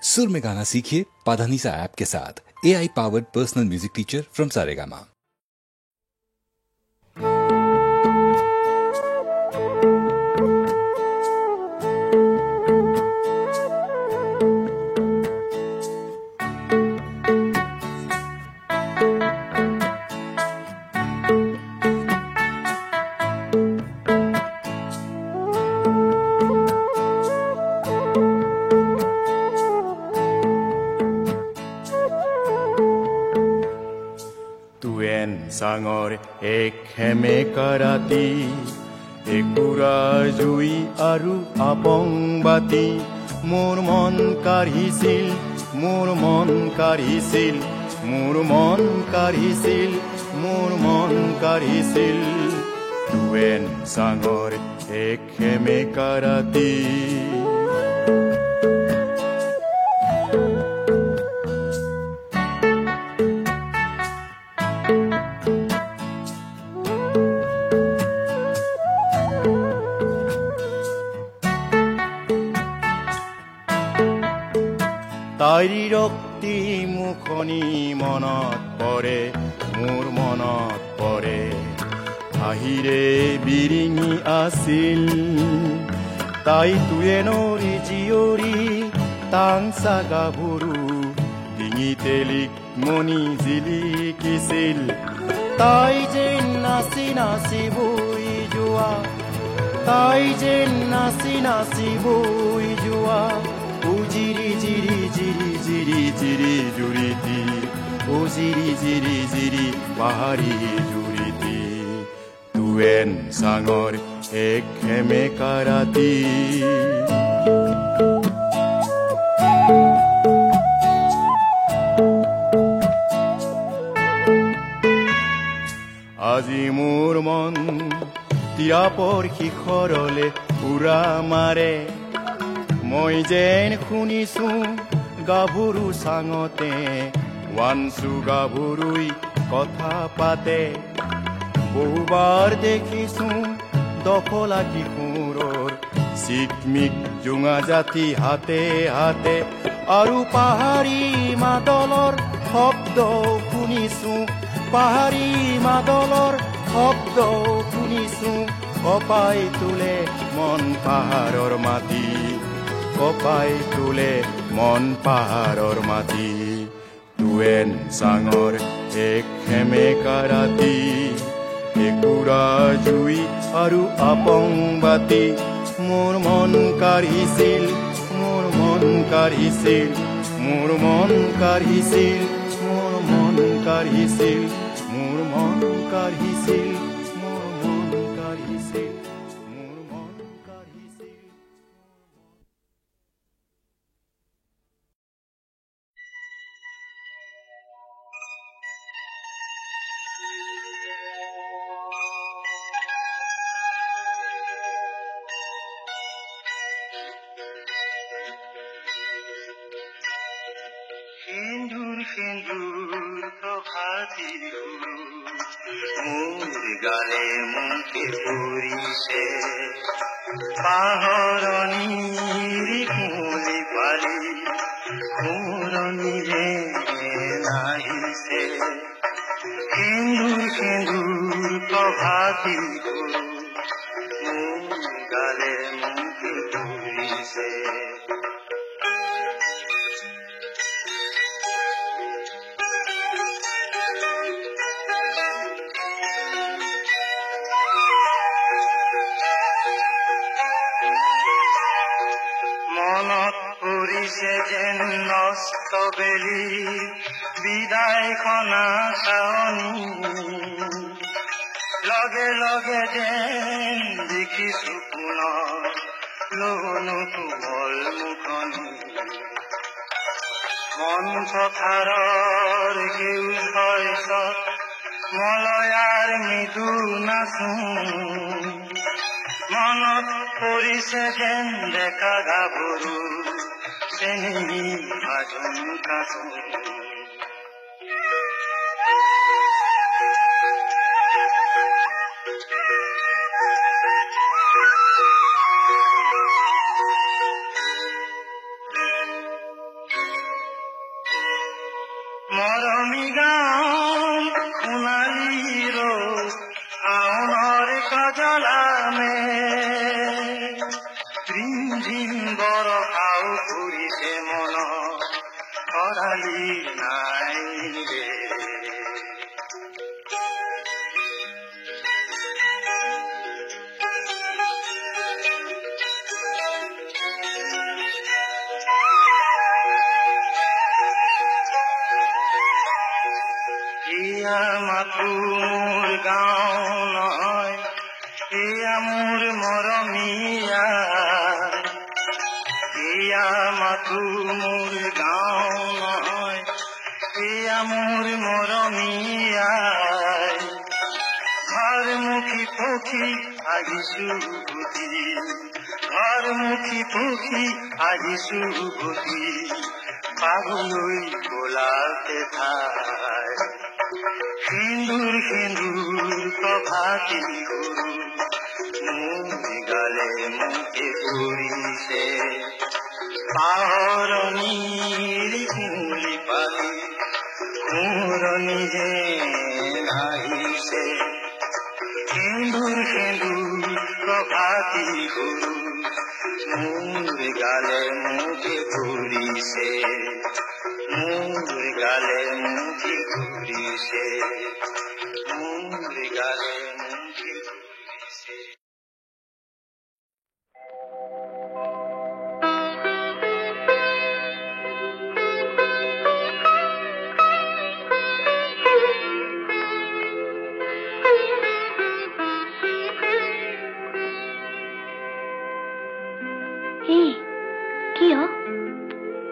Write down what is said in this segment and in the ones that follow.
सुर में गाना सीखिए पाधानीसा ऐप के साथ। AI powered personal music teacher from Saregama. Sangor ek hemeka rati ekura jui aru apong bati mor mon karisil mor mon karisil mor mon karisil mor mon karisil tuen sangor ek hemeka rati তাইৰি ৰক্তি মুখনি মনত পৰে মোৰ মনত পৰে হাঁহিৰে বিৰিঙি আছিল তাই তুৱে নৰি জীয়ৰী টাংচা গাভৰু ডিঙিতে লিকমণি জিলিকিছিল তাই যেন নাচি নাচি বৈ যোৱা তাই যেন নাচি নাচি বৈ যোৱা জিৰি জিৰি জিৰি জিৰি জিৰি জুৰিতি ও জিৰি জিৰি জিৰি পাহাৰী জুৰিতি তুৱেন চাঙৰ এক হেমেকা ৰাতি আজি মোৰ মন তিয়াপৰ শিখৰলে উৰা মাৰে মই যেন শুনিছো গাভৰু চাঙতে ওৱানচু গাভৰুই কথা পাতে বহুবাৰ দেখিছো দফলা কিশোৰৰ চিকমিক জোঙা জাতি হাতে হাতে আৰু পাহাৰী মাদলৰ শব্দ শুনিছো পাহাৰী মাদলৰ শব্দ শুনিছো কপাই তোলে মন পাহাৰৰ মাটি কপাই তোলে মন পাহাৰৰ মাটি তুৱেন চাঙৰ এক হেমেকা ৰাতি একুৰা জুই আৰু আপং বাতি মোৰ মন কাঢ়িছিল মোৰ মন কাঢ়িছিল মোৰ মন কাঢ়িছিল মোৰ মন কাঢ়িছিল মোৰ মন কাঢ়িছিল মোৰ মন কাঢ়িছিল মোৰ মন কাঢ়িছিল সিন্দুৰ সিন্দুৰ প্ৰভাতী মোৰ গালে মুখে পৰিছে পাহৰণিৰ কুলি পালি সোঁৱৰণিৰে নাহিছে সিন্দুৰ সিন্দুৰ প্ৰভাতী মোৰ গালে মুখে পৰিছে যেন নষ্ট বেলি বিদায় খনা চাৱনি লগে লগে যেন দেখিছো পুনৰ লনো কোমল মুখনি মন পথাৰৰ সেউজ শস্যত মলয়াৰ মৃদু নাচো মনত পৰিছে যেন ডেকা গাভৰু চেনেহী আজোন কাচো মৰমী গাঁও সোণালী ৰ'দ শাওনৰ কাজলামে ৰিমঝিম বৰষাও ফুৰিছে মন খৰালি নাই ৰে এয়া মাথো মোৰ গাঁও নহয় এয়া মোৰ মৰমীয়া এয়া মাথো মোৰ গাঁও নহয় এয়া মোৰ মৰমীয়া ঘৰমুখী পক্ষী আহিছো বুদ্ধি ঘৰমুখী পক্ষী আহিছো বুদ্ধি পাবলৈ গোলাতে ঠাই সিন্দুৰ সিন্দুৰ প্ৰভাতী গৰু মোৰ গালে মুখে পৰিছে পাহৰণিৰ কুলি পালি সোঁৱৰণি যেন আহিছে সিন্দুৰ সিন্দুৰ প্ৰভাতী গৰু মোৰ গালে মুখে পৰিছে মোৰ গালে মুখে পৰিছে মোৰ গালে মুখে পৰিছে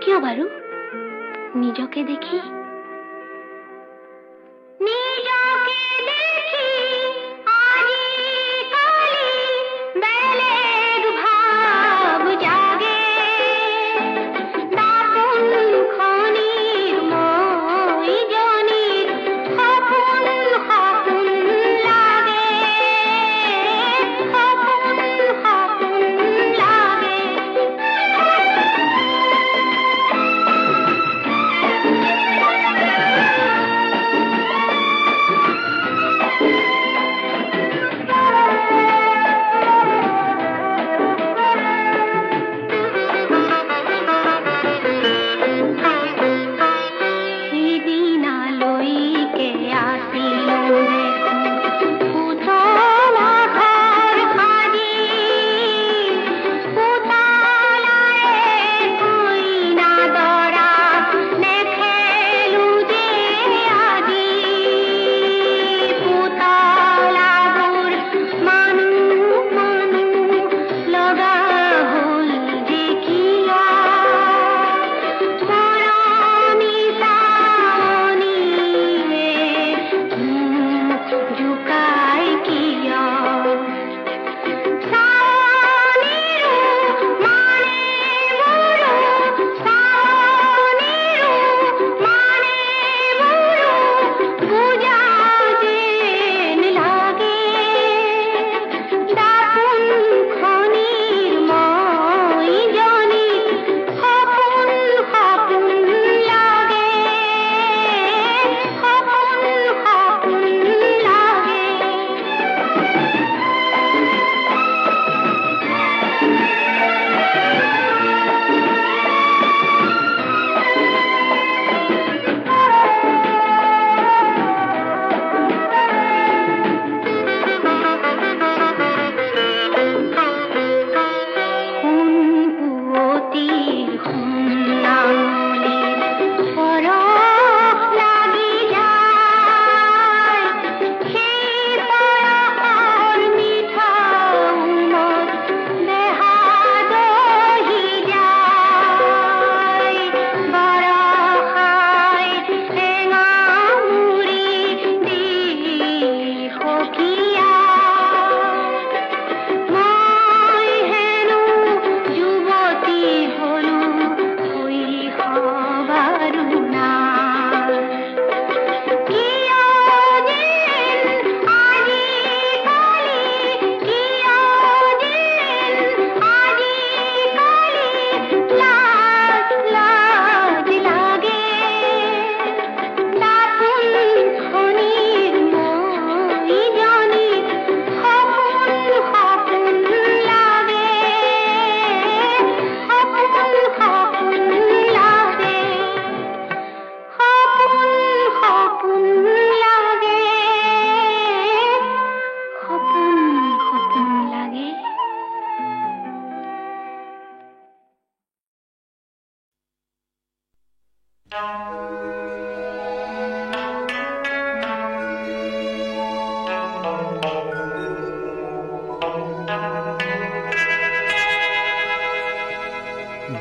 কিয় বাৰু নিজকে দেখি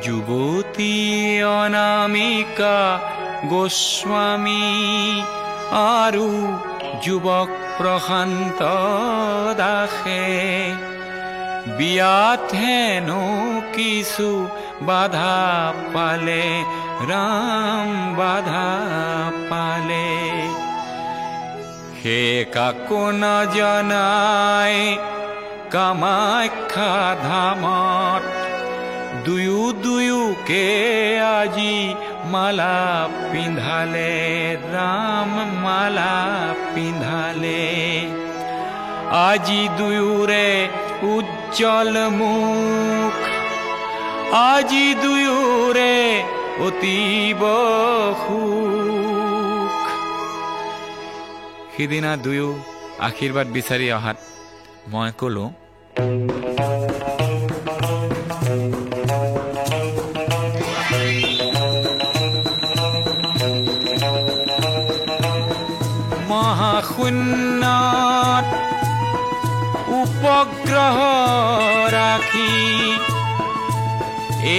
যুবতী অনামিকা গোস্বামী আৰু যুৱক প্ৰশান্ত দাসে বিয়াত হেনো কিছু বাধা পালে, ৰাম বাধা পালে। হে কাকো নজনাই কামাখ্যা ধামত দুয়োকে আজি মালা পিন্ধালে, ৰাম মালা পিন্ধালে। আজি দুয়োৰে উজ্জ্বল মুখ, আজি দুয়োৰে অতীব সুখ। সিদিনা দুয়ো আশীৰ্বাদ বিচাৰি অহাত মই কলো, মহাশূন্যত উপগ্ৰহ ৰাখি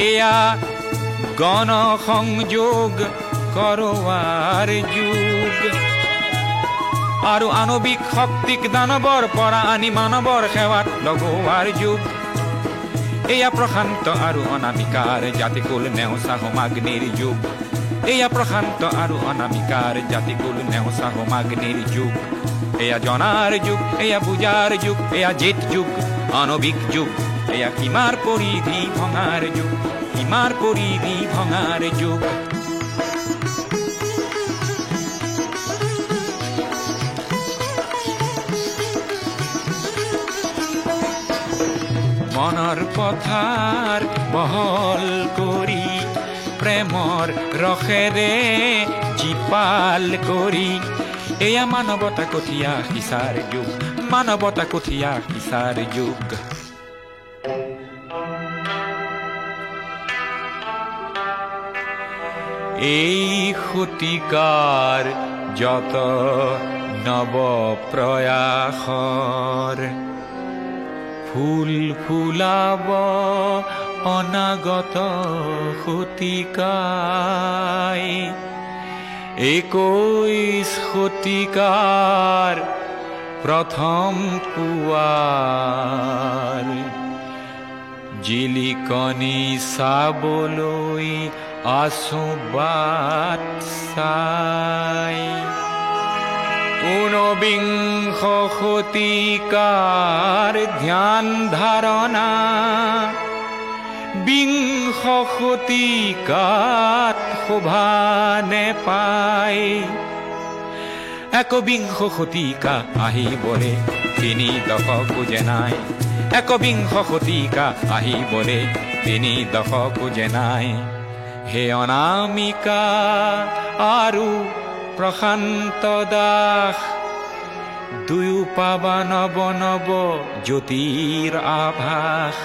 এয়া গণ সংযোগ কৰোৱাৰ যুগ, আৰু আণৱিক শক্তিক দানৱৰ পৰা আনি মানৱৰ সেৱাত লগোৱাৰ যুগ। এয়া প্ৰশান্ত আৰু অনামিকাৰ জাতিকুল নেওচা হোমাগ্নিৰ যুগ। এয়া প্ৰশান্ত আৰু অনামিকাৰ জাতিকুল নেওচা হোমাগ্নিৰ যুগ। এয়া জনাৰ যুগ, এয়া বুজাৰ যুগ, এয়া জেঠ যুগ, আণৱিক যুগ। এয়া সীমাৰ পৰিধি ভঙাৰ যুগ, সীমাৰ পৰিধি ভঙাৰ যুগ। মনৰ পথাৰ বহল কৰি প্ৰেমৰ ৰসেৰে জীপাল কৰি এয়া মানৱতা কঠীয়া সিঁচাৰ যুগ, মানৱতা কঠীয়া সিঁচাৰ যুগ। এই শতিকাৰ যত নৱ প্ৰয়াসৰ ফুল ফুলাব অনাগত শতিকাই। 21 শতিকাৰ প্ৰথম পুৱাৰ জিলিকনি চাবলৈ আছো বাট চাই। 21 শতিকাৰ ধ্যান ধাৰণা 20 শতিকাত শোভা নেপায়। 21 শতিকা আহিবলে 3 দশকো যে নাই। 21 শতিকা আহিবলে 3 দশকো যে নাই। হে অনামিকা আৰু প্ৰশান্ত দাস, দুয়ো পাবা নৱ নৱ জ্যোতিৰ আভাস।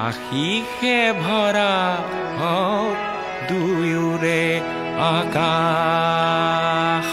আশীষে ভৰা হওক দুয়োৰে আকাশ।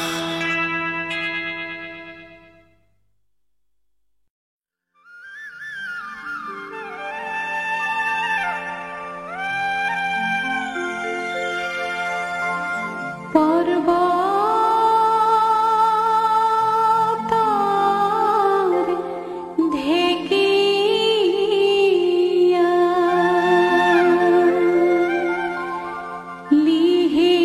লিহি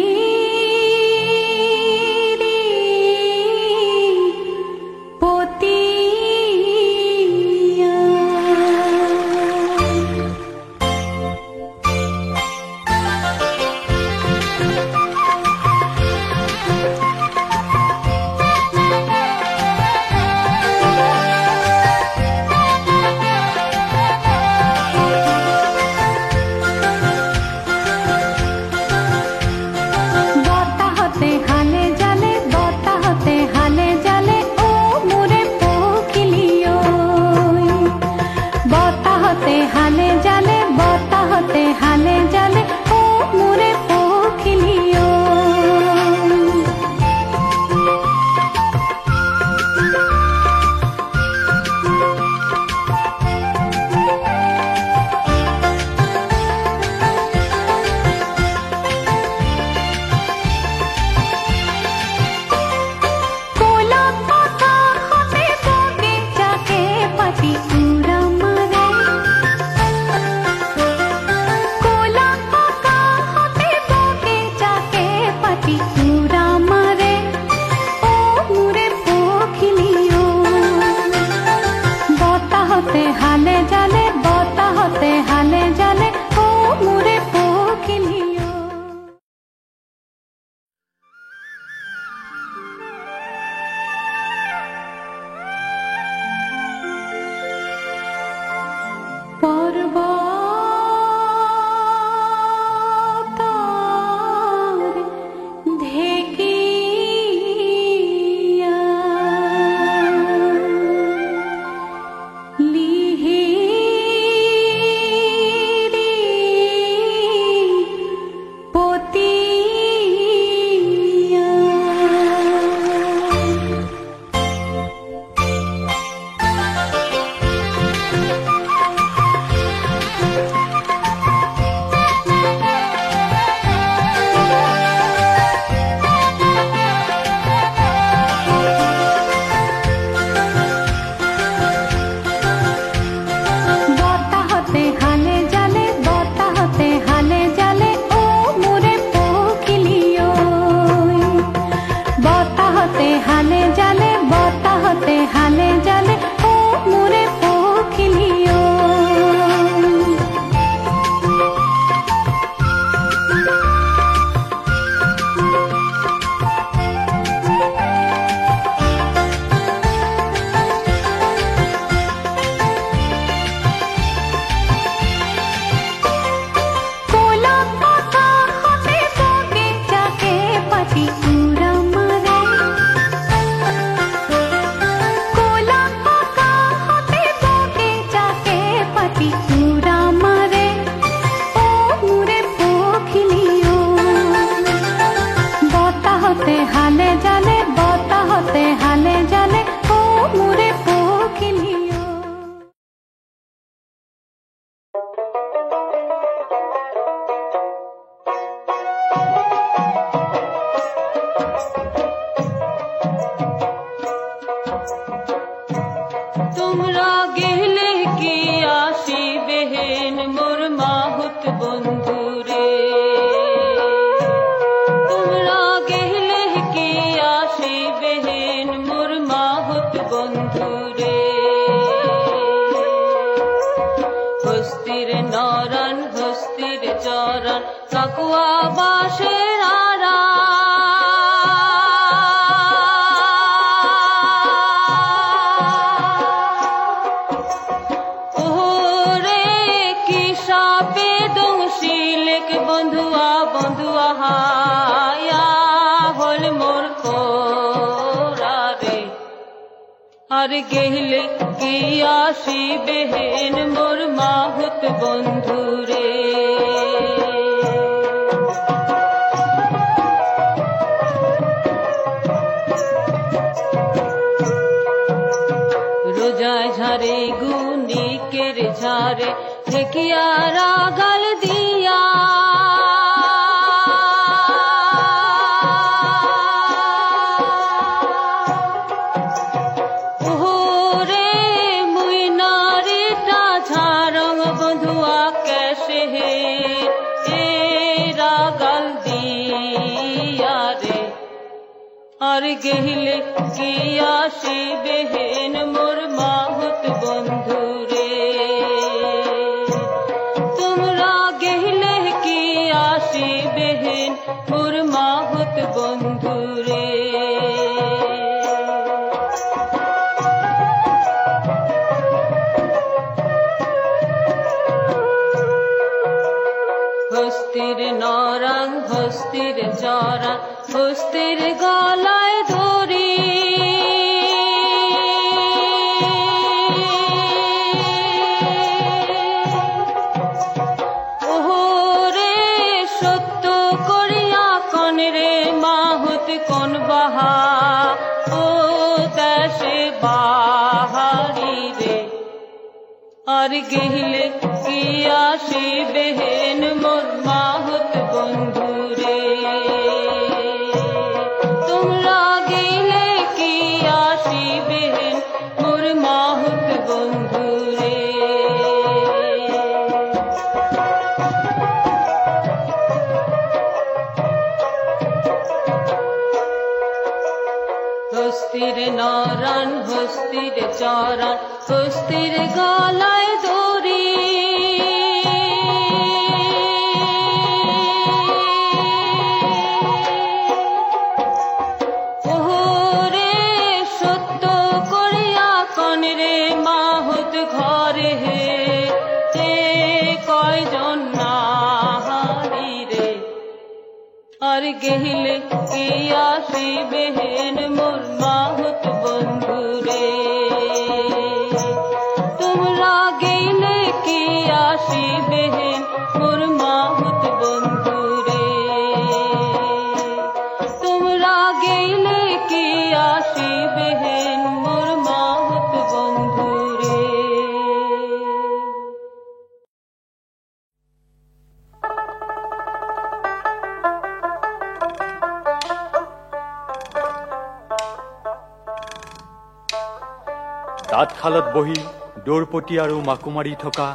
তাঁতশালত বহি দৌৰপতি আৰু মাকো মাৰি থকা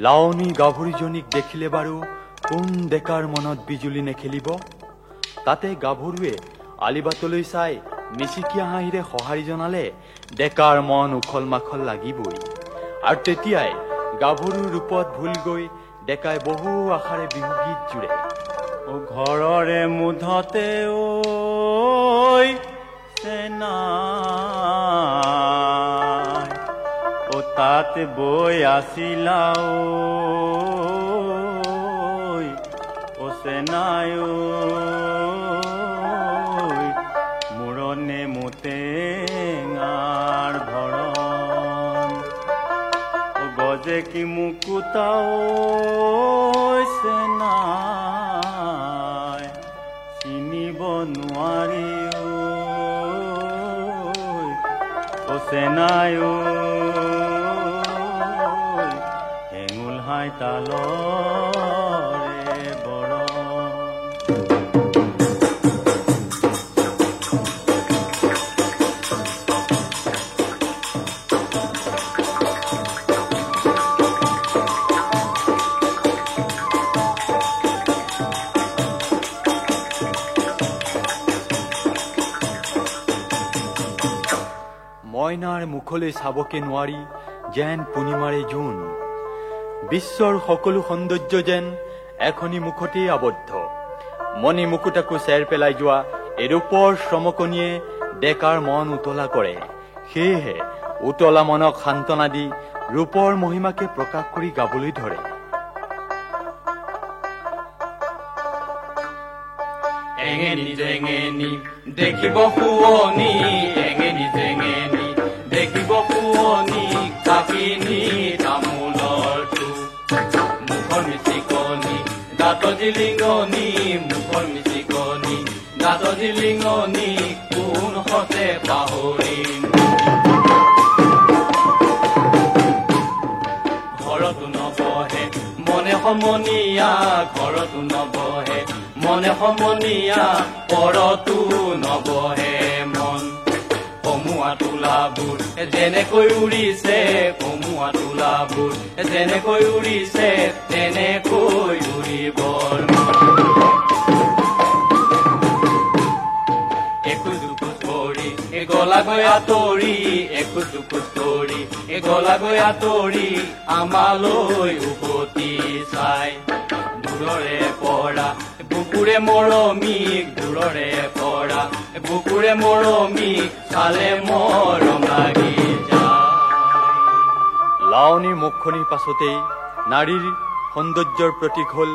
লাৱনী গাভৰুজনীক দেখিলে বাৰু কোন ডেকাৰ মনত বিজুলী নেখেলিব? তাতে গাভৰুৱে আলিবাটলৈ চাই মিচিকিয়া হাঁহিৰে সঁহাৰি জনালে ডেকাৰ মন উখল মাখল লাগিবই। আৰু তেতিয়াই গাভৰুৰ ৰূপত ভুল গৈ ডেকাই বহু আশাৰে বিহু গীত জুৰে। ঘৰৰে মুধতে ঐ চেনা তাত বৈ আছিলা ঐ চেনাই মূৰণে মোটেঙাৰ ভৰণ গজে কি মুকুতা চেনাই চিনিব নোৱাৰি ঐ চেনাই হেঙুল হাই তালৰে বৰণ। মইনাৰ মুখলৈ চাবকে নোৱাৰি যেন পূৰ্ণিমাৰে জোন। বিশ্বৰ সকলো সৌন্দৰ্য যেন এখনি মুখতেই আবদ্ধ। মণি মুকুতাকো চেৰ পেলাই যোৱা এই ৰূপৰ শ্ৰমকণিয়ে ডেকাৰ মন উতলা কৰে। সেয়েহে উতলা মনক সান্তনা দি ৰূপৰ মহিমাকে প্ৰকাশ কৰি গাবলৈ ধৰে। এঙেনি জেঙেনি দেখিব শুৱনি, এঙেনি জেঙেনি দেখিব শুৱনি, কাকিনি তামোলৰ মুখৰ মিচিকনি দাঁত জিলিঙনি, মুখৰ মিচিকনি দাঁত জিলিঙনি, কোন হতে পাহৰিম ঘৰতো নবহে মনে সমনীয়া, ঘৰতো নবহে মনে সমনীয়া, পৰতো নবহে মন। কমুৱা তোলাবোৰ যেনেকৈ উৰিছে, কমুৱা তোলাবোৰ যেনেকৈ উৰিছে, তেনেকৈ উৰিবৰ একোজ দুখোজ কৰি গলাগৈ আঁতৰি, একোজ দুখোজ কৰি গলাগৈ আঁতৰি, আমালৈ উভতি চাই দূৰৰে পৰা বুকুৰে মৰমীক, দূৰৰে পৰা বুকুৰে মৰমীক, চালে মৰম লাগি যায়। লাৱনীৰ মুখখনিৰ পাছতেই নাৰীৰ সৌন্দৰ্যৰ প্ৰতীক হল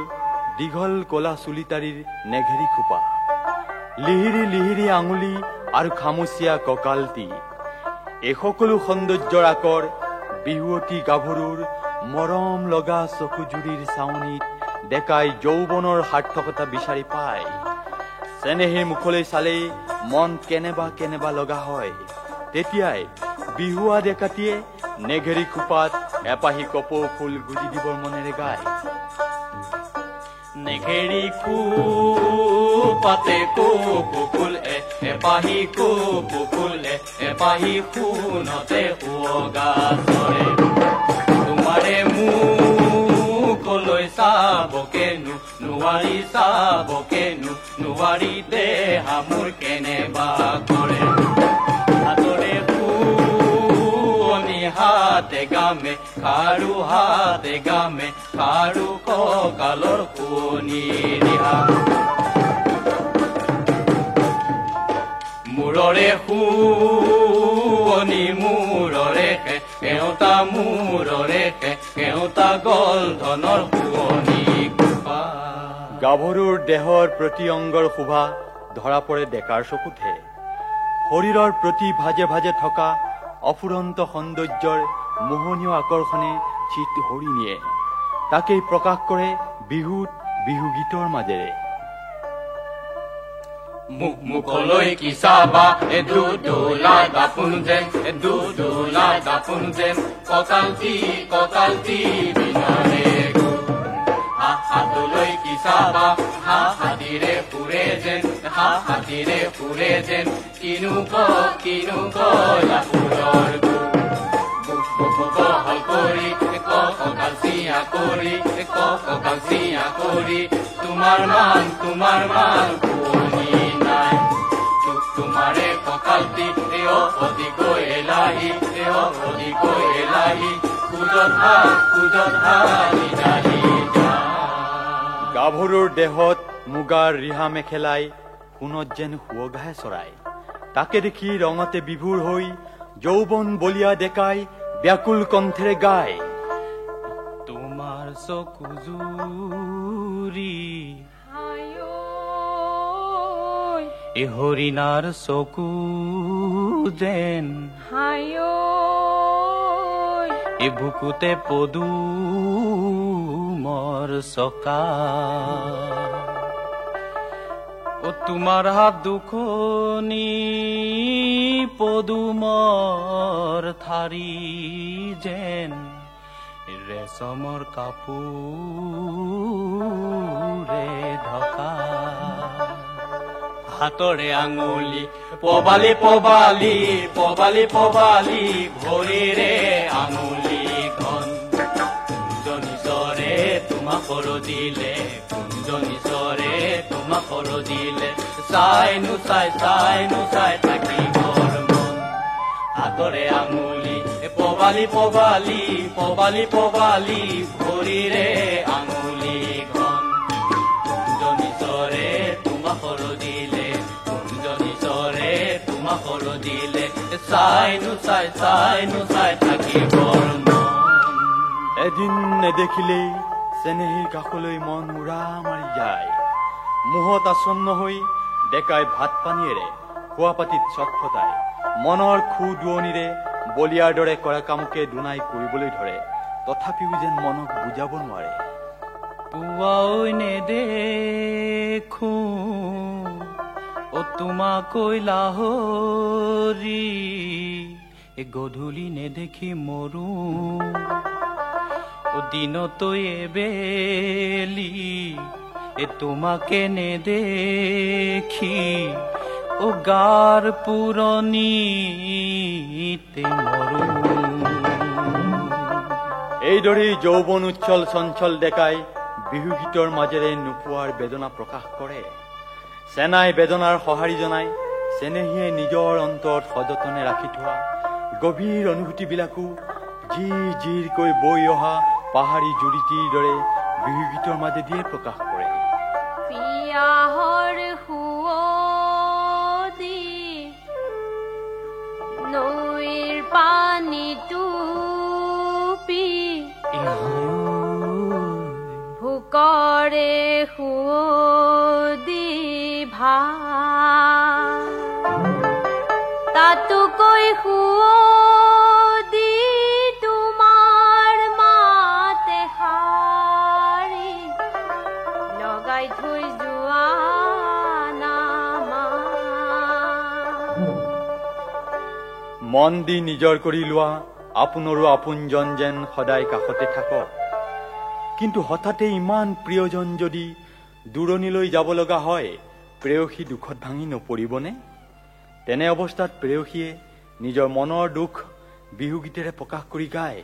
দীঘল কলা চুলিতাৰীৰ নেঘেৰী খোপা, লিহিৰি লিহিৰি আঙুলি আৰু খামুচীয়া কঁকালটি। এই সকলো সৌন্দৰ্যৰ আকৰ বিহুৱতী গাভৰুৰ মৰম লগা চকুজুৰিৰ চাৱনিত ডেকাই যৌৱনৰ সাৰ্থকতা বিচাৰি পায়। চেনেহীৰ মুখলৈ চালেই মন কেনেবা কেনেবা লগা হয়। তেতিয়াই বিহুৱা ডেকাটিয়ে নেঘেৰী খোপাত এপাহি কপৌ ফুল গুজি দিবৰ মনেৰে গায়। নেঘেৰী খোপাতে কপৌ ফুল এপাহি কপৌ ফুল এপাহি সোণতে সুৱগা চৰে, তোমাৰে মুখলৈ চাবকেনো নোৱাৰি, চাবকেনো নোৱাৰি, দেহা মোৰ কেনেবা কৰে। হাতৰে শুৱনি হাতে গামে খাৰু, হাতে গামে খাৰু, কঁকালৰ শুৱনি ৰিহা, মূৰৰে শুৱনি মূৰৰে কেওঁতা, মূৰৰে কেওঁতা গল ধনৰ শুৱনি খোপা। গাভৰুৰ দেহৰ প্ৰতি অংগৰ শোভা ধৰা পৰে ডেকাৰ চকুতহে। শৰীৰৰ প্ৰতি ভাজে ভাজে থকা অফুৰন্ত সৌন্দৰ্যৰ মোহনীয় আকৰ্ষণে চিত হৰি নিয়ে। তাকেই প্ৰকাশ কৰে বিহুত বিহু গীতৰ মাজেৰে। মুখলৈ কি চাবা দুদোলা দাপোন যেন, দুদোলা দাপোন যেন, কঁকালটি বিনাৰে হাতলৈ কি চাবা হাতীৰে ফুৰে যেন, হাতীৰে ফুৰে যেন, কিনো কলা ফুলৰ বহল কৰি কঁকাল চিঞা কৰি কঁকাল চিঞা কৰি তোমাৰ মান শুৱনি নাই তোমাৰে কঁকালটি অধিকৈ এলাহী খোজত হালি নাহি গাভৰুৰ দেহত মুগাৰ ৰিহা মেখেলাই সোণত যেন সুৱগাহে চৰাই তাকে দেখি ৰঙতে বিভোৰ হৈ যৌৱন বলিয়া ডেকাই ব্যাকুল কণ্ঠেৰে গায় তোমাৰ চকু জুৰি এ হৰিণাৰ চকু যেন এ বুকুতে পদুমৰ চকা ও তোমাৰ হাত দুখনি পদুমৰ থাৰি যেন ৰেচমৰ কাপোৰে ঢকা হাতৰে আঙুলি পবালি পবালি পবালি পবালি ভৰিৰে আঙুলি খন কুঞ্জনিচৰে তোমাক দিলে কুঞ্জনিচৰে তোমাক দিলে চাই নোচাই থাকিবৰ মন হাতৰে আঙুলি পবালি পবালি পবালি পবালি ভৰিৰে আঙুলি খন কুঞ্জনিচৰে তোমাক দিলে কুঞ্জনিচৰে তোমাক দিলে চাই নোচাই থাকিবৰ মন এদিন নেদেখিলেই চেনেহীৰ কাষলৈ মন উৰা মাৰি যায় মুহত আসন্ন হৈ ডেকাই ভাত পানীয়েৰে খোৱা পাতিত চটফটাই মনৰ খু দুৱনিৰে বলিয়াৰ দৰে কৰা কামকে দুনাই কৰিবলৈ ধৰে তথাপিও যেন মনক বুজাব নোৱাৰে পুৱাও নেদেখো ও তোমাকৈ লাহৰি গধূলি নেদেখি মৰো ও দিনতৈ এবেলি তোমাকে নেদেখি ও গাৰ পুৰণিতে মৰো এইদৰেই যৌৱন উচ্ছল চঞ্চল ডেকাই বিহু গীতৰ মাজেৰে নোপোৱাৰ বেদনা প্ৰকাশ কৰে চেনাই বেদনাৰ সঁহাৰি জনাই চেনেহীয়ে নিজৰ অন্তৰত সযতনে ৰাখি থোৱা গভীৰ অনুভূতিবিলাকো জিৰকৈ বৈ অহা পাহাৰী জুৰিটিৰ দৰে বিহু গীতৰ মাজেদিয়ে প্ৰকাশ কৰে পিয়াহৰ সুৱদি নৈৰ পানীটো ভোকৰে সুৱদি তাতোকৈ সুৱদি তোমাৰ মাতে শাৰী লগাই থৈ যোৱা নামা মন দি নিজৰ কৰি লোৱা আপোনাৰো আপোনজন যেন সদায় কাষতে থাকক কিন্তু হঠাতে ইমান প্ৰিয়জন যদি দূৰণিলৈ যাব লগা হয় প্ৰেয়সী দুখত ভাঙি নপৰিবনে তেনে অৱস্থাত প্ৰেয়সীয়ে নিজৰ মনৰ দুখ বিহু গীতেৰে প্ৰকাশ কৰি গায়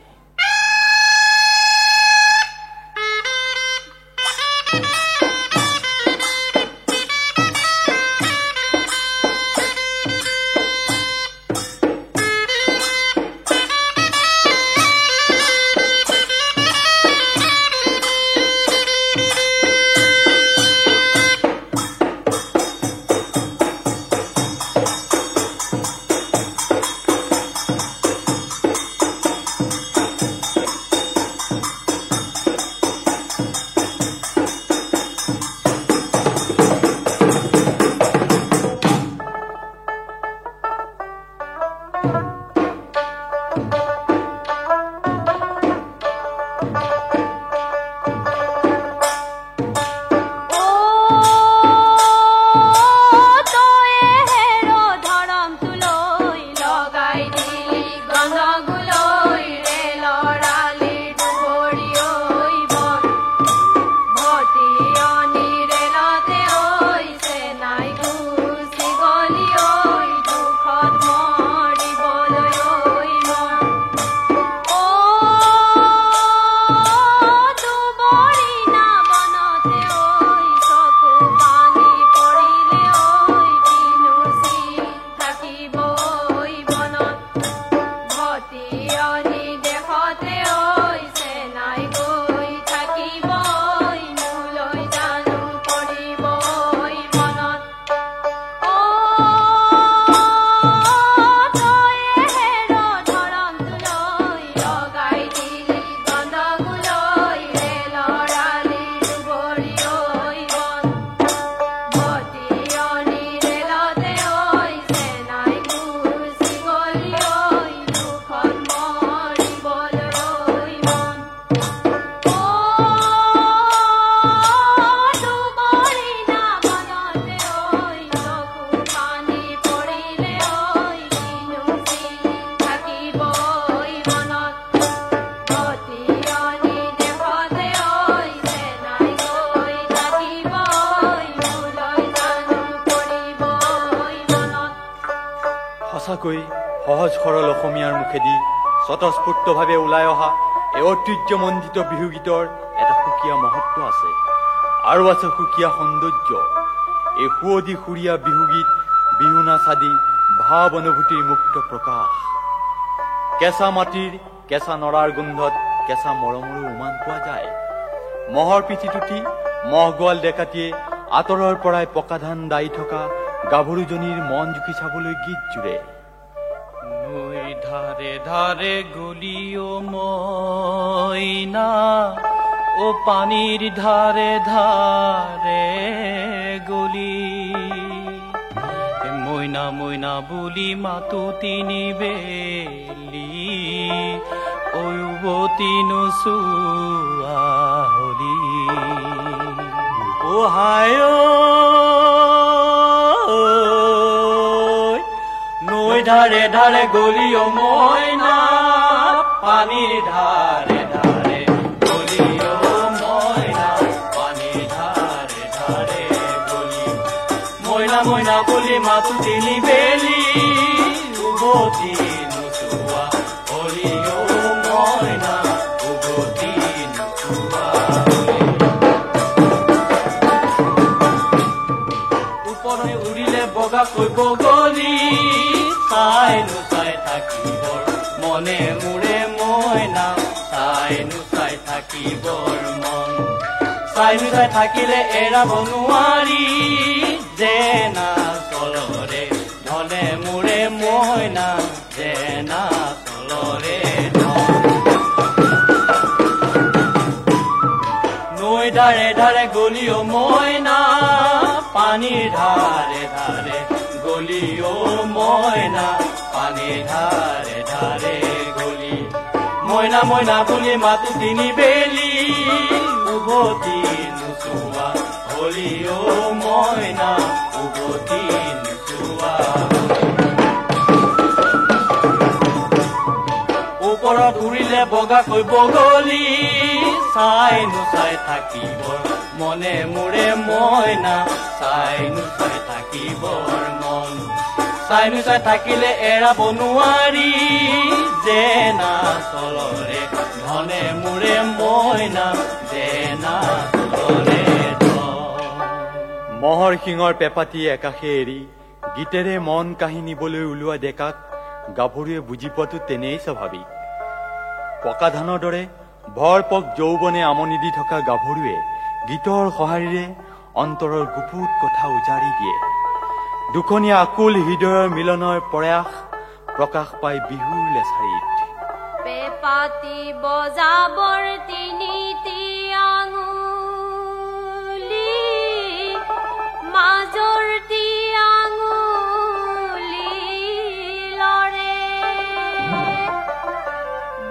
সঁচাকৈ সহজ সৰল অসমীয়াৰ মুখেদি স্বতঃস্ফূৰ্তভাৱে ওলাই অহা এই ঐতিহ্যমণ্ডিত বিহুগীতৰ এটা সুকীয়া মহত্ব আছে আৰু আছে সুকীয়া সৌন্দৰ্য। এই সুৱদি সুৰীয়া বিহুগীত, বিহু নাচ আদি ভাৱ অনুভূতিৰ মুক্ত প্ৰকাশ। কেঁচা মাটিৰ কেঁচা নৰাৰ গোন্ধত কেঁচা মৰমৰো উমান পোৱা যায়। মহৰ পিঠিত উঠি মহ গোৱাল ডেকাটিয়ে আঁতৰৰ পৰাই পকা ধান দাই থকা গাভৰুজনীৰ মন জুখি চাবলৈ গীত জুৰে। নৈ ধাৰে ধাৰে গলিও মইনা, ও পানীৰ ধাৰে ধাৰে গলি, মইনা মইনা বুলি মাতো তিনি বেলি, ঐবতী নোচোৱা হলি। ও হায় নৈ ধাৰে ধাৰে গলিও মইনা, পানীৰ ধাৰে ধাৰে গলিও মইনা, পানীৰ ধাৰে ধাৰে গলি, মইনা মইনা বুলি মাতো তিনি বেলি, উভতি নোচোৱা হলি। ও মইনা উভতি নোচোৱা হলি। ওপৰলৈ উৰিলে বগাকৈ বগলী, চাই নোচাই থাকিবৰ মনে মোৰে মইনা, চাই নোচাই থাকিবৰ মন, চাই নোচাই থাকিলে এৰাব নোৱাৰি, জেনা চলৰে ধনে মোৰে মইনা, জেনা চলৰে ধন। নৈ ধাৰে ধাৰে গলিও মইনা, পানীৰ ধাৰে ধাৰে গলিও মইনা, পানীৰ ধাৰে ধাৰে গলি, মইনা মইনা বুলি মাতো তিনি বেলি, উভতি নোচোৱা হলি। ও মইনা উভতি নোচোৱা হলি। ওপৰত উৰিলে বগাকৈ বগলী, চাই নোচাই থাকিবৰ মনে মোৰে মইনা, চাই নোচাই থাকিবৰ মন, চাই নোচাই থাকিলে এৰাব নোৱাৰি, জেনা চলৰে ধনে মোৰে মইনা, জেনা চলৰে ধন। মহৰ শিঙৰ পেপাতি একাষে এৰি গীতেৰে মন কাহি নিবলৈ ওলোৱা ডেকাক গাভৰুৱে বুজি পোৱাটো তেনেই স্বাভাৱিক। পকা ধানৰ দৰে ভৰপক যৌৱনে আমনি দি থকা গাভৰুৱে গীতৰ সঁহাৰিৰে অন্তৰৰ গুপুত কথা উজাৰি দিয়ে। দুখনীয়া আকুল হৃদয়ৰ মিলনৰ প্ৰয়াস প্ৰকাশ পায় বিহুৰ লেছাৰীত। পেপাতি বজাবৰ তিনিটি আঙুলি, মাজৰটি আঙুলি লৰে,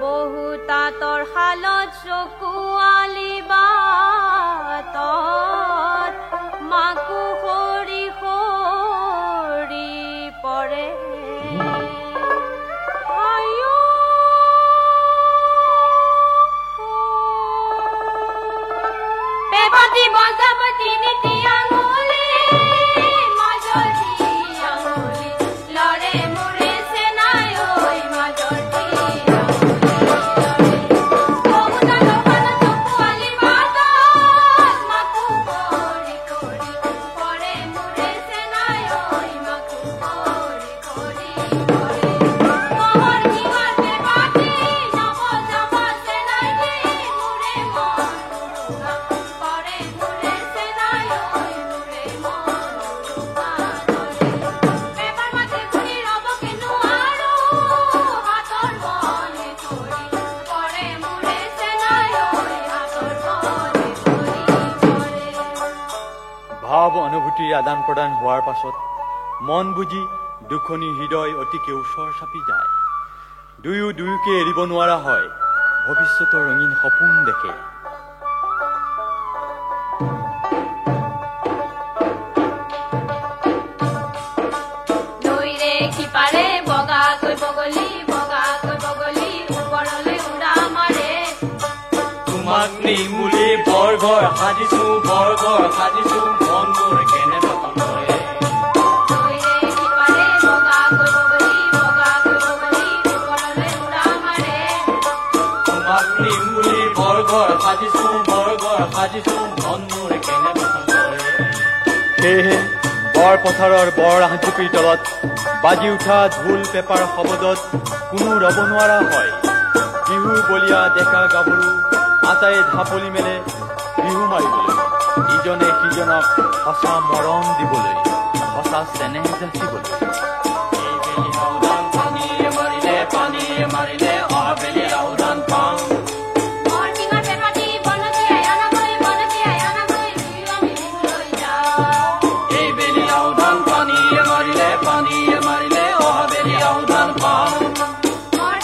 বহু তাঁতৰ শালত চকুৱালি বাটত, মাকো সৰি সৰি পৰে। পেপাতি বজাব তিনিটি আঙুলি, মাজৰটি আঙুলি লৰে মোৰে চেনাই, ঐ মাজৰটি আঙুলি লৰে, বহু তাঁতৰ শালত চকুৱালি বাটত, মাকো সৰি সৰি পৰে মোৰে চেনাই, ঐ মাকো সৰি সৰি পৰে। মহৰ শিঙৰ পেপাতি নবজাব চেনাই দি, মোৰে মন উৰুঙা পৰে মোৰে চেনাই, ঐ মোৰে মন উৰুঙা ধৰে। পেপাৰ মাতে ঘূৰি ৰ'বকে নোৱাৰো, হাতৰ বলে ধৰি পৰে মোৰে চেনাই, ঐ হাতৰ বলে ধৰি পৰে। ভাৱ অনুভূতিৰ আদান প্ৰদান হোৱাৰ পাছত মন বুজি দুখনী হৃদয় অতিকে ওচৰ চাপি যায়। দুয়ো দুয়োকে এৰিব নোৱাৰা হয়, ভৱিষ্যতৰ ৰঙীন সপোন দেখে। নৈৰে সিপাৰে বগাকৈ বগলী, বগাকৈ বগলী ওপৰলৈ উৰা মাৰে, তোমাক নিমুলি বৰঘৰ সাজিছো, বৰঘৰ সাজিছো, মন মোৰ কেনে পতন কৰে। নৈৰে সিপাৰে বগাকৈ বগলী, সাজিছো বৰগড় সাজিছো মন মোৰ কেনে পচন্দ কৰে সেয়েহে বৰ পথাৰৰ বৰ আঁজুপিৰ তলত বাজি উঠা ঢোল পেপাৰ শব্দত কোনো ৰব নোৱাৰা হয় বিহু বলিয়া ডেকা গাভৰু আটায়ে ঢাপলি মেলে বিহু মাৰিবলৈ ইজনে সিজনক সঁচা মৰম দিবলৈ সঁচা চেনেহ যাচিবলৈ এইবেলি ৰাউদান পানীয়ে মাৰিলে অহাবেলি ৰাউদান পাম টিঙৰ পেপাটি বনতীয়াই আনাগৈ দুয়ো আমি বিহু লৈ যাওঁ এইবেলি ৰাউদান পানীয়ে মাৰিলে অহাবেলি ৰাউদান পাম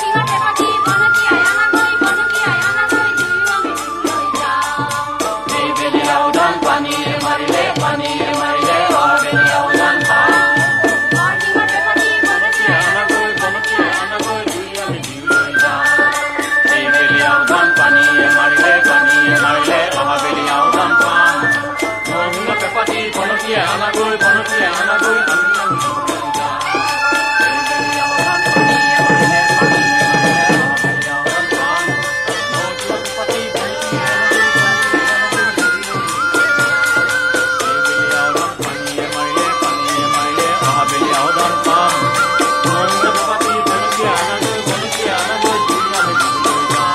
টিঙৰ পেপাটি বনতীয়াই আনাগৈ দুয়ো আমি বিহু লৈ যাওঁ এইবেলি ৰাউদান পানীয়ে মাৰিলে অহাবেলি ৰাউদান পাম টিঙৰ পেপাটি বনতীয়াই আনাগৈ দুই আমি বিহু লৈ যাওঁ এইবেলি ৰাউদান পানীয়ে মাৰিলে অহাবেলি ৰাউদান পাম মৰহুম পেপাটি বনতীয়ে আনাগৈ দুই আমি বিহু লৈ যাওঁ এইবেলি ৰাউদান পানীয়ে মাৰিলে অহাবেলি ৰাউদান পাম মৰহুম পেপাটি বনতীয়ে অহাবেলি ৰাউদান পাম মৰহুম পেপাটি বনতীয়ে আনাগৈ দুই আমি বিহু লৈ যাওঁ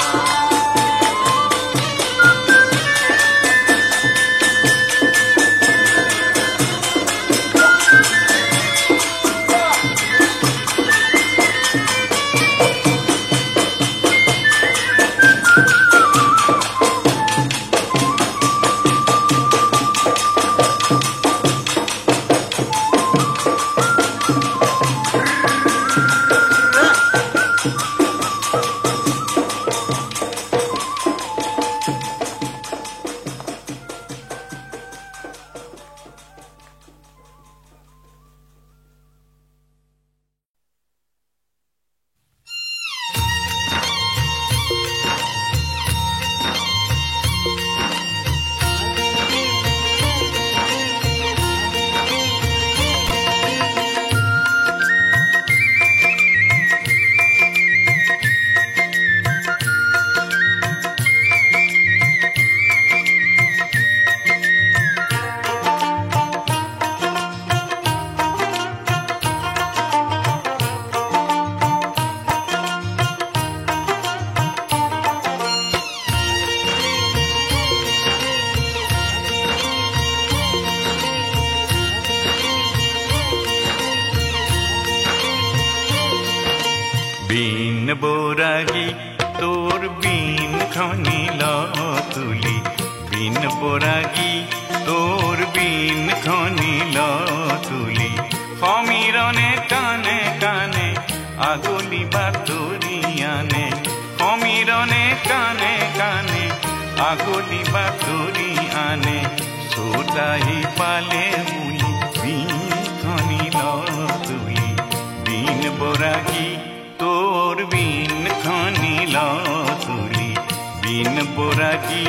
বিন বরাগী তোর বিন খনিল তুলি বিন বরাগী তোর বিন খনিল তুলি সমীরণে কানে কানে আগলি বাতরি আনে সমীরণে কানে কানে আগলি বাতরি আনে সোতাহি পালে মুলি বিন খনিল তুলি বিন বরাগী তোর বিন খনিল তুলি বিন বরাগী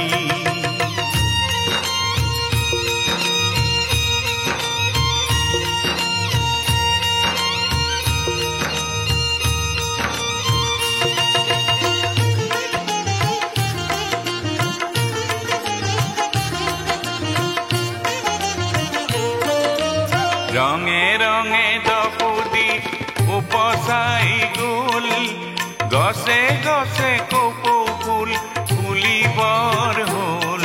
রঙে রঙে দপুদি উপসাই গুল গছে গছে কপৌ ফুল ফুলিবৰ হল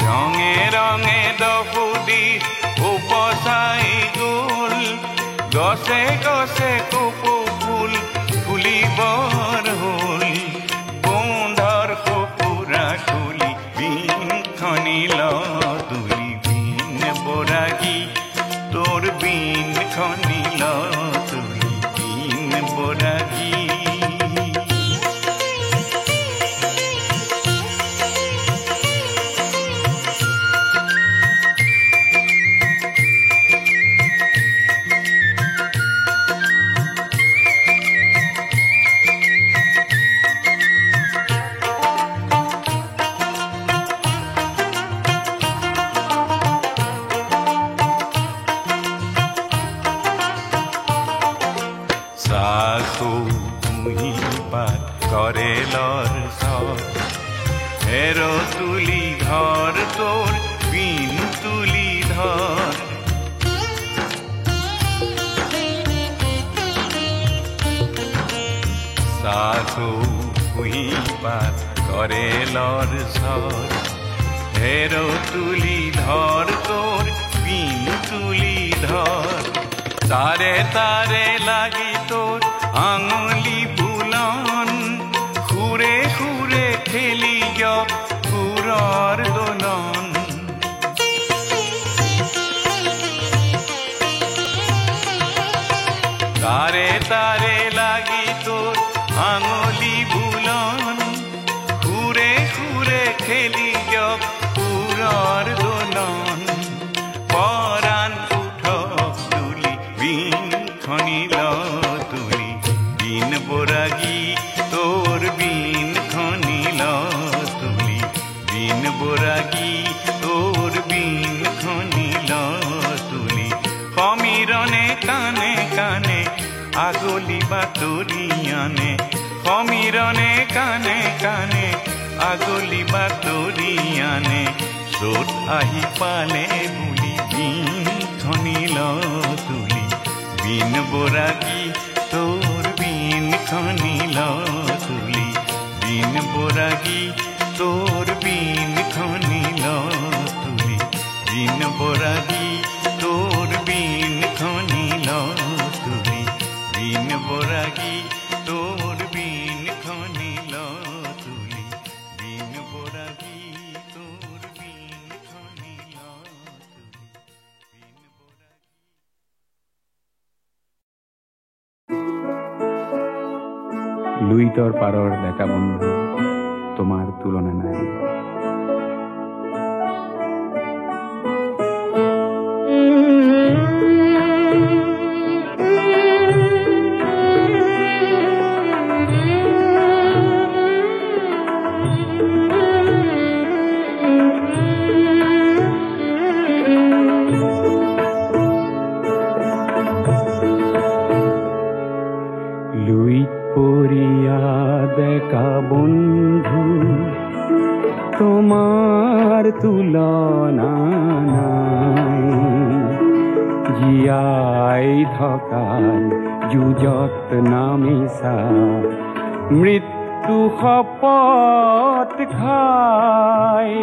ৰঙে ৰঙে দপুদি উপসাই গুল গছে গছে কপৌ ফুল ফুলিবৰ হল বন্ধৰ কপুৰা কুলি বিন খনিল তুলি বিন বরাগী তোর বিন খনিল তুলি বিন বরাগী হেরো তুলি ধর তোর বিন তুলি ধর সাধু হুইপার করে লর ঝর হেরো তুলি ধর তোর বিন তুলি ধর তারে তারে লাগি তোর আঙুলি বুলন খুরে খুরে খেলি খুরর দোলন তারে তারে লাগি তোর আঙুলি বুলন খুরে খুরে খেলি খুরর দোলন পরাণ উঠক তুলি বিন খনিল তুলি বিন বরাগি তোর বিন খনিল তুলি বিন বরাগি তোর বিন খনিল তুলি সমীরণে কানে কানে আগলি বাতরিয়ানে সমীরণে কানে কানে আগলি বাতরিয়ানে সোট আহি পালে বুলি বিন খনিল তুলি বিন বরাগি তোর বিন খনিল তুলি বিন বরাগি তোর বিন খনিল তুলি বিন বরাগি তোর বিন খনিল তুলি বিন বরাগি তোর বিন খনিল তুলি বিন বরাগি তোর বিন খনিল তুলি বিন বরাগি লুইতর পারর দেখা বন্ধু তোমার তুলনা নাই বন্ধু তোমার তুলনা নাই জিয়াই ধকাল যুজত নামিসা মৃত্যু শপত খায়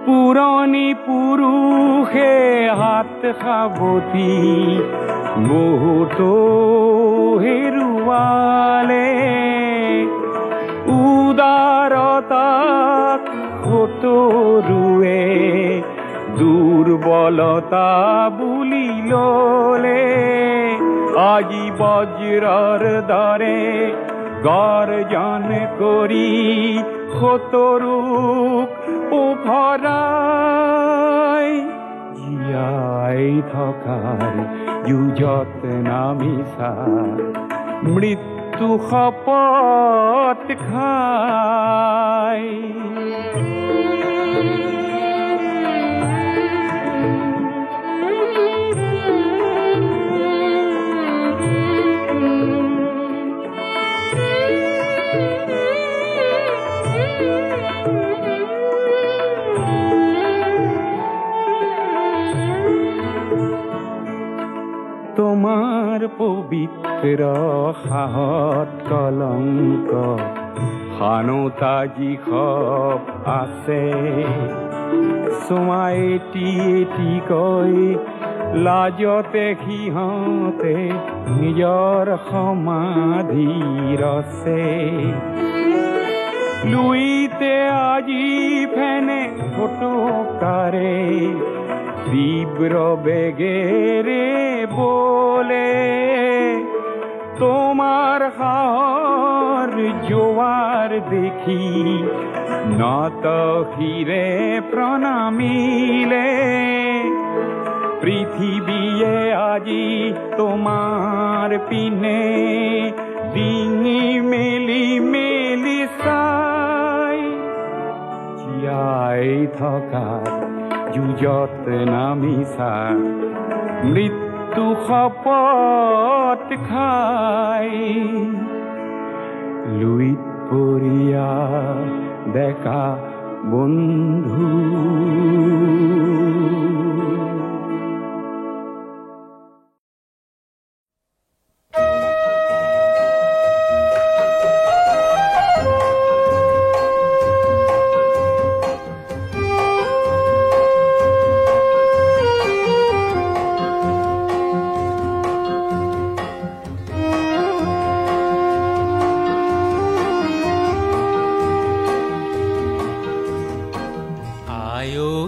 পুরনি পুরুষে হাত সাবতি বহুতো হেৰুৱালে উদাৰতাক সতৰুৱে দুৰ্বলতা বুলি ললে আজি বজ্ৰৰ দৰে গৰ্জন কৰি সতৰুক উফৰাই জীয়াই থকাৰ যুঁজত নামিছা মৃত্যু শপত খায় তোমাৰ পবিত্ৰ সাহত কলঙ্ক হানোতা যিসব আছে চোৱা এটি এটি কৈ লাজতে সিহঁতে নিজৰ সমাধি ৰচে লুইতে আজি ফেনে ফটোকাৰে তীব্ৰ বেগেৰে বলে তোমাৰ হাৰ জোয়াৰ দেখি নত হিৰে প্ৰণামিলে পৃথিবীয়ে আজি তোমাৰ পিনে ডিঙি মেলি মেলি চাই জীয়াই থকাৰ যুঁজত নামিছা মৃত্যু শপত খাই লুইত পৰিয়া ডেকা বন্ধু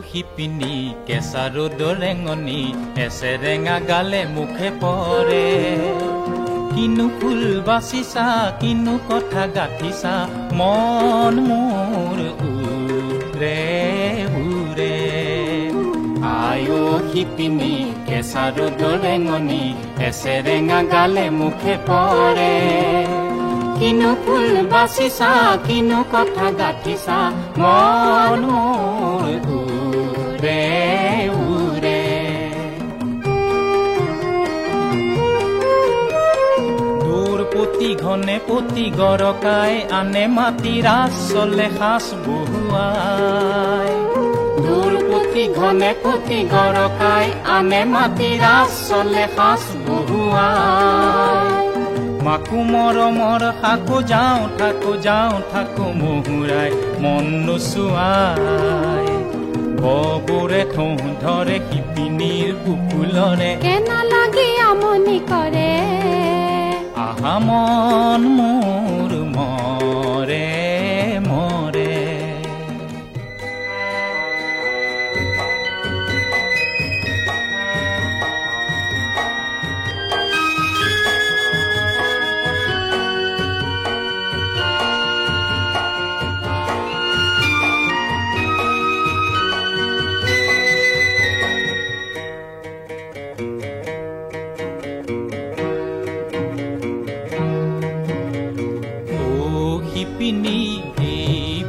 শিপিনী কেঁচা ৰ'দৰ ৰেঙনি এচেৰেঙা গালে মুখে পৰে কিনো ফুল বাচিছা কিনো কথা গাঁঠিছা মন মোৰ উৰে উৰে আয়ো শিপিনী কেঁচা ৰ'দৰ ৰেঙনি এচেৰেঙা গালে মুখে পৰে কিনো ফুল বাচিছা কিনো কথা গাঁঠিছা মন মোৰ উৰে উৰে দূৰ পতি ঘনে পতি গৰকাই আনে মাতি ৰাস চলে সাজ বহুৱাই দূৰ পতি ঘনে পতি গৰকাই আনে মাতি ৰাস চলে সাজ বহুৱাই মাকো মৰমৰ সাকো যাওঁ থাকো মহুৰাই মন নোচোৱাই ববুৰে ঠোঁ ধৰে শিপিনীৰ বুকুলৰে কেনা লাগি আমনি কৰে আহা মন মোৰ মৰে মৰে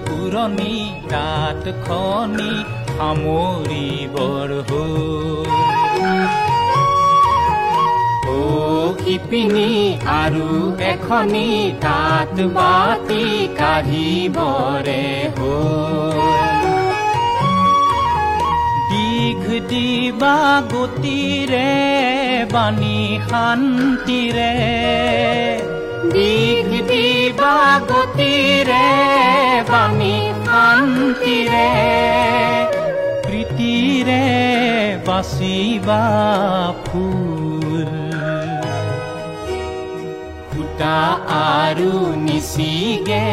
পুৰণি তাত খনি সামৰিবৰ হ'ল শিপিনী আৰু এখনি তাত বাতি কাঢ়িবৰে হ'ল দীঘ দিবা গতিৰে বাণী শান্তিৰে দীঘ দিবা গতিৰে বাণী শান্তিৰে প্ৰীতিৰে বাচিবা ফুল সূতা আৰু নিচিগে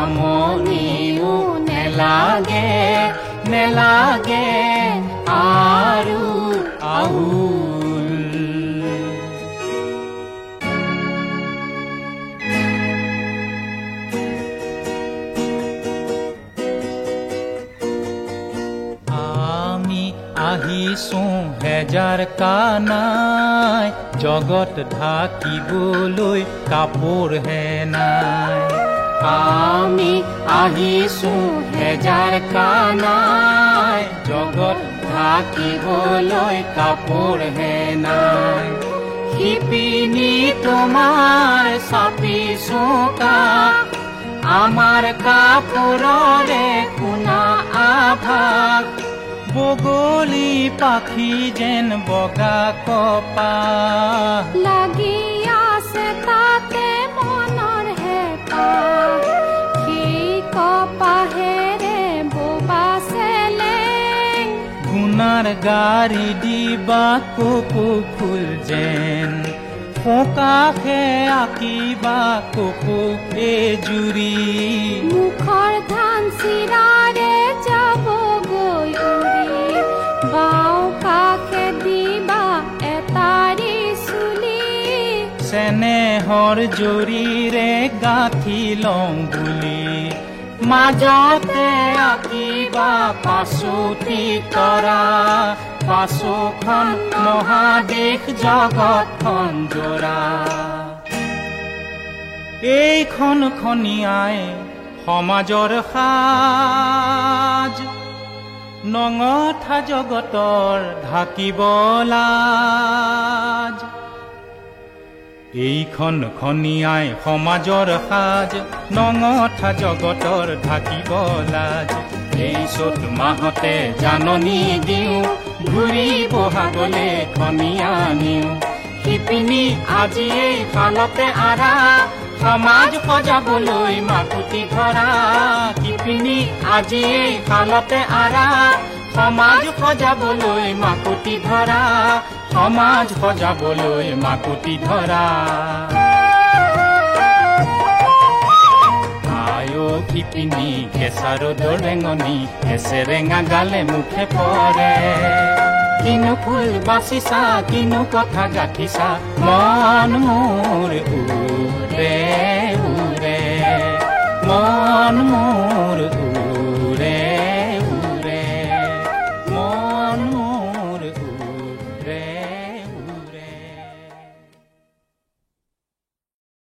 আমনিও নেলাগে নেলাগে আৰু আউল আহিছো হেজাৰ কানাই জগত ঢাকিবলৈ কাপোৰ হে নাই আমি আহিছো হেজাৰ কানাই জগত ঢাকিবলৈ কাপোৰ হে নাই শিপিনী তোমাৰ চাপিছো কাষ আমাৰ কাপোৰৰে শুনা আভাস বগলী পাখি যেন বগা কপাহ লাগি আছে তাতে মনৰ হেঁপাহ সেই কপাহেৰে বোবা চেলেং গুণাৰ গাড়ী দিবা কপৌ ফুল যেন ফোঁকাহে আঁকিবা কপৌ এজুৰি মুখৰ ধান চিৰাৰে যাব গৈ উৰি বাওঁ কাষে দিবা এটাৰি চুলি চেনেহৰ জৰিৰে গাঁঠি লওঁ বুলি মাজতে আঁকিবা পাছতি তৰা পাছখন মহাদেশ জগতখন জোৰা এইখন খনিয়াই সমাজৰ সাজ নঙঠা জগতৰ ঢাকিব লাজ এইখন খনিয়াই সমাজৰ সাজ নঙঠা জগতৰ ঢাকিব লাজ এই চ'ত মাহতে জাননী দিওঁ ঘূৰি বহাগলে খনিয়া নিওঁ শিপিনী আজি এই শালতে আৰা সমাজ সজাবলৈ মাকুতি ধৰা শিপিনী আজি এই শালতে আৰা সমাজ সজাবলৈ মাকুতি ধৰা সমাজ সজাবলৈ মাকুতি ধৰা আয়ো শিপিনী কেঁচা ৰ'দৰ ৰেঙনি এচেৰেঙা গালে মুখে পৰে কিনো ফুল বাচিছা কিনো কথা গাঠিছা মন মোৰ উৰে উৰে মন মোৰ